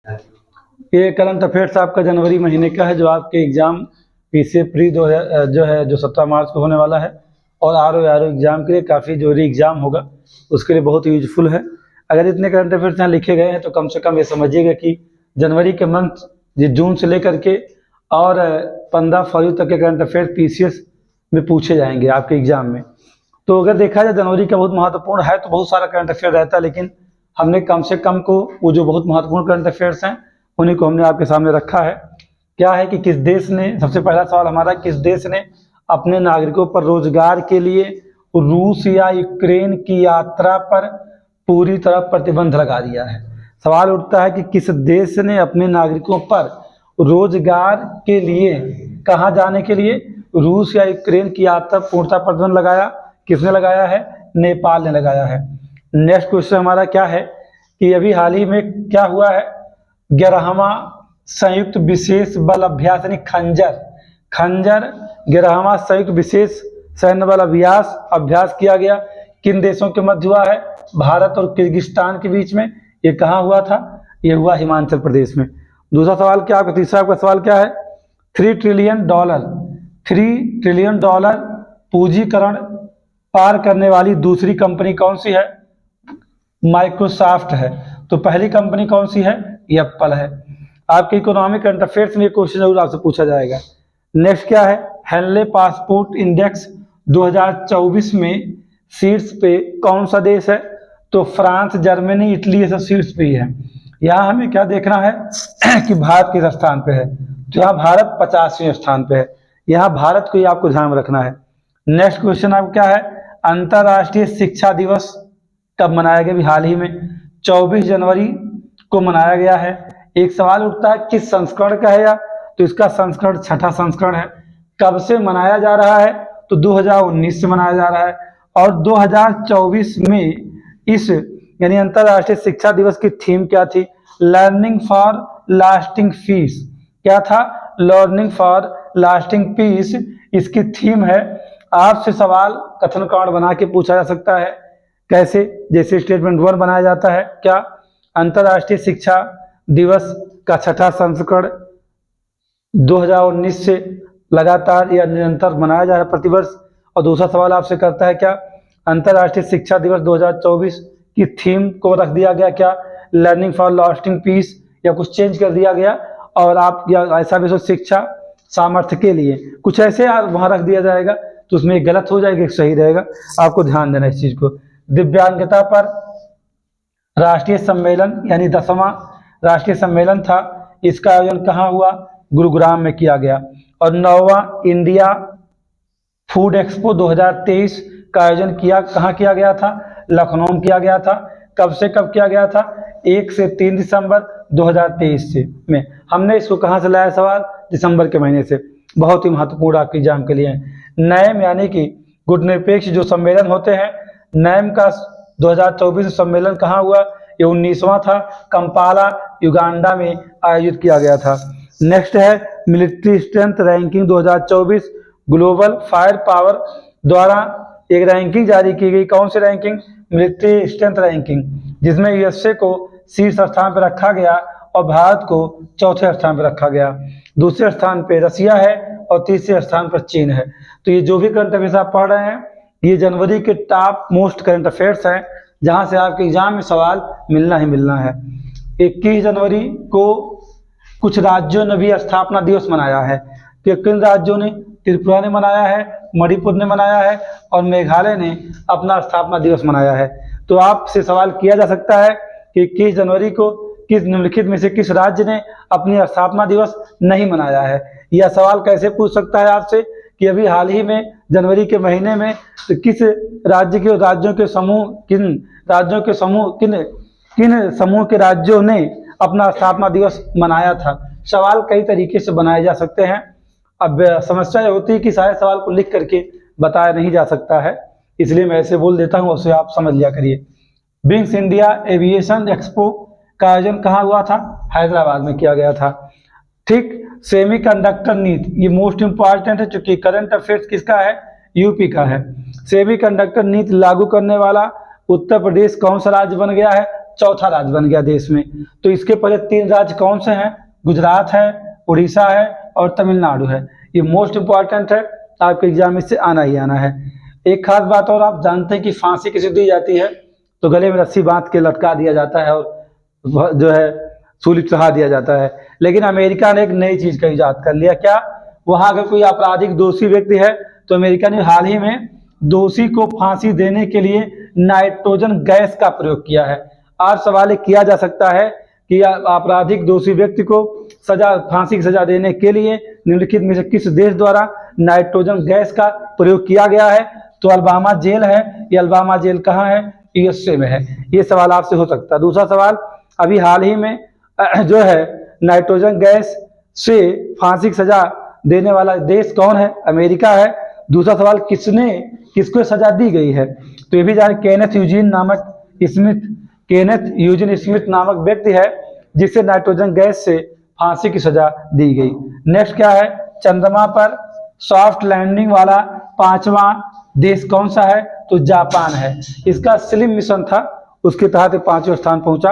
ये current affairs आपका जनवरी महीने का है, जो आपके एग्जाम पीसीए प्री जो है जो 17 मार्च को होने वाला है, और आर एग्जाम के लिए काफ़ी जो री एग्जाम होगा उसके लिए बहुत यूजफुल है। अगर इतने करंट अफेयर्स यहाँ लिखे गए हैं तो कम से कम ये समझिएगा कि जनवरी के मंथ जून से लेकर के और 15 फरवरी तक के करंट अफेयर पीसीएस में पूछे जाएंगे आपके एग्जाम में। तो अगर देखा जाए जनवरी का बहुत महत्वपूर्ण है, तो बहुत सारा करंट अफेयर रहता है, लेकिन हमने कम से कम को वो जो बहुत महत्वपूर्ण करंट अफेयर्स हैं उन्हीं को हमने आपके सामने रखा है। क्या है कि किस देश ने, सबसे पहला सवाल हमारा, किस देश ने अपने नागरिकों पर रोजगार के लिए रूस या यूक्रेन की यात्रा पर पूरी तरह प्रतिबंध लगा दिया है। सवाल उठता है कि किस देश ने अपने नागरिकों पर रोजगार के लिए, कहाँ जाने के लिए, रूस या यूक्रेन की यात्रा पूर्णतः प्रतिबंध लगाया। किसने लगाया है? नेपाल ने लगाया है। नेक्स्ट क्वेश्चन हमारा क्या है कि अभी हाल ही में क्या हुआ है, 11वां संयुक्त विशेष बल अभ्यास यानी खंजर 11वां संयुक्त विशेष सैन्य बल अभ्यास किया गया। किन देशों के मध्य हुआ है? भारत और किर्गिस्तान के बीच में। ये कहाँ हुआ था? ये हुआ हिमाचल प्रदेश में। दूसरा सवाल क्या आपका, तीसरा आपका सवाल क्या है? $3 ट्रिलियन पूंजीकरण पार करने वाली दूसरी कंपनी कौन सी है? माइक्रोसॉफ्ट है। तो पहली कंपनी कौन सी है? ये एप्पल है। आपके इकोनॉमिक करंट अफेयर्स में ये क्वेश्चन जरूर आपसे पूछा जाएगा। नेक्स्ट क्या है? हेनले पासपोर्ट इंडेक्स 2024 में शीर्ष पे कौन सा देश है? तो फ्रांस, जर्मनी, इटली, ये सब शीर्ष पे ही है। यहाँ हमें क्या देखना है कि भारत किस स्थान पे है। तो यहाँ भारत 50वें स्थान पे है। यहाँ भारत को ही आपको ध्यान में रखना है। नेक्स्ट क्वेश्चन आपको क्या है? अंतर्राष्ट्रीय शिक्षा दिवस कब मनाया गया? भी हाल ही में 24 जनवरी को मनाया गया है। एक सवाल उठता है किस संस्करण का है या, तो इसका संस्करण 6ठा संस्करण है। कब से मनाया जा रहा है? तो 2019 से मनाया जा रहा है। और 2024 में इस यानी अंतर्राष्ट्रीय शिक्षा दिवस की थीम क्या थी? Learning for lasting peace. क्या था? लर्निंग फॉर लास्टिंग पीस इसकी थीम है। आपसे सवाल कथन कार्ड बना के पूछा जा सकता है। कैसे? जैसे स्टेटमेंट 1 बनाया जाता है। क्या? अंतर्राष्ट्रीय शिक्षा दिवस का 6ठा संस्करण 2019 से लगातार या निरंतर मनाया जा रहा है प्रतिवर्ष। और दूसरा सवाल आपसे करता है क्या? अंतर्राष्ट्रीय शिक्षा दिवस 2024 की थीम को रख दिया गया क्या? लर्निंग फॉर लास्टिंग पीस, या कुछ चेंज कर दिया गया? और आप या ऐसा भी सोच, शिक्षा सामर्थ्य के लिए, कुछ ऐसे वहां रख दिया जाएगा तो उसमें एक गलत हो जाएगा, एक सही रहेगा। आपको ध्यान देना इस चीज को। दिव्यांगता पर राष्ट्रीय सम्मेलन यानी 10वां राष्ट्रीय सम्मेलन था। इसका आयोजन कहाँ हुआ? गुरुग्राम में किया गया। और 9वां इंडिया फूड एक्सपो 2023 का आयोजन कहाँ किया गया था? लखनऊ में किया गया था। कब से कब किया गया था? 1 से 3 दिसंबर 2023 से में। हमने इसको कहाँ से लाया सवाल? दिसंबर के महीने से। बहुत ही महत्वपूर्ण आपके एग्जाम के लिए है। नैम यानी कि गुटनिरपेक्ष जो सम्मेलन होते हैं, नैम का 2024 सम्मेलन कहाँ हुआ? ये 19वां था। कंपाला युगांडा में आयोजित किया गया था। नेक्स्ट है military strength ranking 2024। Global fire power द्वारा एक रैंकिंग जारी की गई। कौन सी रैंकिंग? मिलिट्री स्ट्रेंथ रैंकिंग, जिसमें यूएसए को शीर्ष स्थान पर रखा गया और भारत को चौथे स्थान पर रखा गया। दूसरे स्थान पर रसिया है और तीसरे स्थान पर चीन है। तो ये जो भी करंट अफेयर्स आप पढ़ रहे हैं, ये जनवरी के टॉप मोस्ट करंट अफेयर्स हैं, जहां से आपके एग्जाम में सवाल मिलना ही मिलना है। 21 जनवरी को कुछ राज्यों ने भी स्थापना दिवस मनाया है। कि किन राज्यों ने? त्रिपुरा ने मनाया है, मणिपुर ने मनाया है और मेघालय ने अपना स्थापना दिवस मनाया है। तो आपसे सवाल किया जा सकता है कि 21 जनवरी को किस निम्नलिखित में से किस राज्य ने अपनी स्थापना दिवस नहीं मनाया है? यह सवाल कैसे पूछ सकता है आपसे कि अभी हाल ही में जनवरी के महीने में तो किस राज्य के राज्यों के समूह, किन समूह के राज्यों ने अपना स्थापना दिवस मनाया था? सवाल कई तरीके से बनाए जा सकते हैं। अब समस्या ये होती है कि सारे सवाल को लिख करके बताया नहीं जा सकता है, इसलिए मैं ऐसे बोल देता हूँ, उसे आप समझ लिया करिए। विंग्स इंडिया एविएशन एक्सपो का आयोजन कहाँ हुआ था? हैदराबाद में किया गया था। ठीक। सेमीकंडक्टर नीति, ये मोस्ट इंपॉर्टेंट है क्योंकि करंट अफेयर्स किसका है? यूपी का है। सेमीकंडक्टर नीति लागू करने वाला उत्तर प्रदेश कौन सा राज्य बन गया है? चौथा राज्य बन गया देश में। तो इसके पहले 3 राज्य कौन से हैं? गुजरात है, उड़ीसा है और तमिलनाडु है। ये मोस्ट इंपॉर्टेंट है, आपके एग्जाम में से आना ही आना है। एक खास बात और, आप जानते हैं कि फांसी किसे दी जाती है? तो गले में रस्सी बांध के लटका दिया जाता है और जो है सूली चढ़ा दिया जाता है। लेकिन अमेरिका ने एक नई चीज का इजाद कर लिया। क्या? वहां अगर कोई आपराधिक दोषी व्यक्ति है तो अमेरिका ने हाल ही में दोषी को फांसी देने के लिए नाइट्रोजन गैस का प्रयोग किया है। आज सवाल ये किया जा सकता है कि आपराधिक दोषी व्यक्ति को फांसी की सजा देने के लिए निम्नलिखित में से किस देश द्वारा नाइट्रोजन गैस का प्रयोग किया गया है? तो अल्बामा जेल है। ये अल्बामा जेल कहाँ है? यूएसए में है। ये सवाल आपसे हो सकता है। दूसरा सवाल, अभी हाल ही में जो है नाइट्रोजन गैस से फांसी की सजा देने वाला देश कौन है? अमेरिका है। दूसरा सवाल, किसको सजा दी गई है? तो ये भी जाने, केनेथ यूजिन स्मिथ नामक व्यक्ति है जिसे नाइट्रोजन गैस से फांसी की सजा दी गई। नेक्स्ट क्या है? चंद्रमा पर सॉफ्ट लैंडिंग वाला 5वां देश कौन सा है? तो जापान है। इसका स्लिम मिशन था, उसके तहत 5वें स्थान पहुंचा।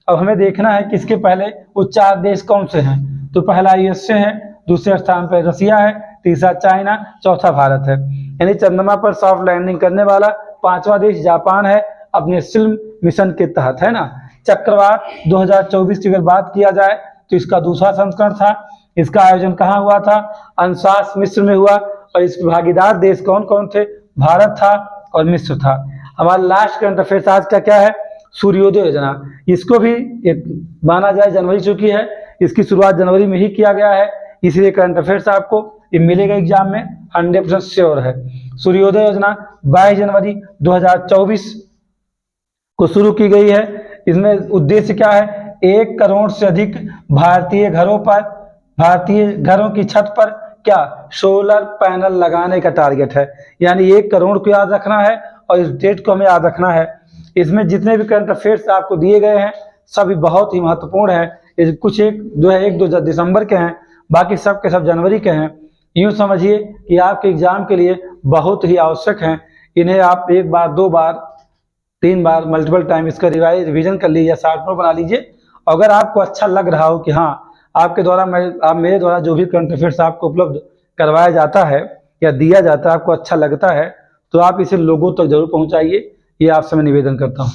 अब हमें देखना है कि इसके पहले वो 4 देश कौन से हैं। तो पहला यूएसए है, दूसरे स्थान पर रसिया है, तीसरा चाइना, चौथा भारत है। यानी चंद्रमा पर सॉफ्ट लैंडिंग करने वाला 5वां देश जापान है, अपने स्लिम मिशन के तहत, है ना। चक्रवात 2024 की अगर बात किया जाए तो इसका दूसरा संस्करण था। इसका आयोजन कहाँ हुआ था? अंशास मिस्र में हुआ। और इसके भागीदार देश कौन कौन थे? भारत था और मिस्र था। हमारा लास्ट करंट अफेयर्स आज का क्या है? सूर्योदय योजना। इसको भी एक माना जाए जनवरी चुकी है, इसकी शुरुआत जनवरी में ही किया गया है, इसलिए करंट अफेयर्स आपको ये मिलेगा एग्जाम में 100% श्योर है। सूर्योदय योजना 22 जनवरी 2024 को शुरू की गई है। इसमें उद्देश्य क्या है? 1 करोड़ से अधिक भारतीय घरों की छत पर क्या सोलर पैनल लगाने का टारगेट है। यानी 1 करोड़ को याद रखना है और इस डेट को हमें याद रखना है। इसमें जितने भी करंट अफेयर्स आपको दिए गए हैं सभी बहुत ही महत्वपूर्ण है। कुछ एक 1-2 दिसंबर के हैं, बाकी सब के सब जनवरी के हैं। यूँ समझिए कि आपके एग्जाम के लिए बहुत ही आवश्यक हैं। इन्हें आप 1 बार 2 बार 3 बार मल्टीपल टाइम इसका रिवीजन कर लीजिए, शॉर्ट नोट बना लीजिए। अगर आपको अच्छा लग रहा हो कि हाँ आपके द्वारा मेरे द्वारा जो भी करंट अफेयर्स आपको उपलब्ध करवाया जाता है या दिया जाता है आपको अच्छा लगता है, तो आप इसे लोगों तक जरूर पहुंचाइए। ये आपसे मैं निवेदन करता हूँ।